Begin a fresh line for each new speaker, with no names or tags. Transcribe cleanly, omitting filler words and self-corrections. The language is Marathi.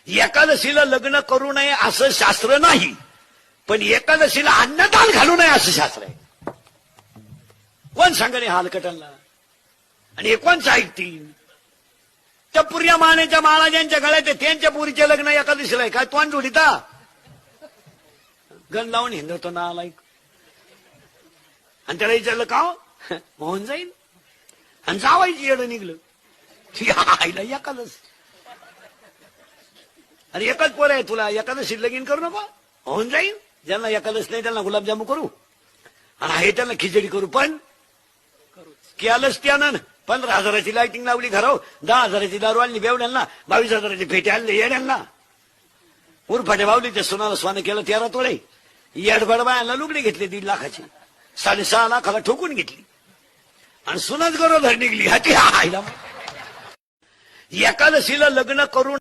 एकादशीला लग्न करू नये असं शास्त्र नाही, पण एकादशीला अन्नदान घालू नये असं शास्त्र आहे. कोण सांगणे हालकटांना? आणि हे कोणचं ऐकतील? त्या पुर्या मानेच्या माळा ज्यांच्या गळ्यात आहे त्यांच्या पुरीचे लग्न एकादशीला आहे. काय तोंड जोडीता? गण लावून हिंदवतो ना आलाय. आणि त्याला विचारलं का होऊन जाईल, आणि जावायची येडं निघलं आईला एकादश. आणि एकच पोर आहे तुला, एकादशी लगीन करू नको, होऊन जाईल. ज्यांना एकादश नाही त्यांना गुलाबजामू करू, आणि आहे त्यांना खिचडी करू. पण केलंच त्यानं 15,000ची लाइटिंग लावली घराव, 10,000ची दारू आणली बेवड्यांना, 22,000ची फेटे आणले येड्यांना. उरफाटे बावली ते सोनाला स्वानं केलं 13 तोळे. येडबड बायांना लुगडी घेतली 1.5 लाखाची, 6.5 लाखाला ठोकून घेतली, आणि सुनाच गरोदर निघली. हाती आईला एकादशीला लग्न करून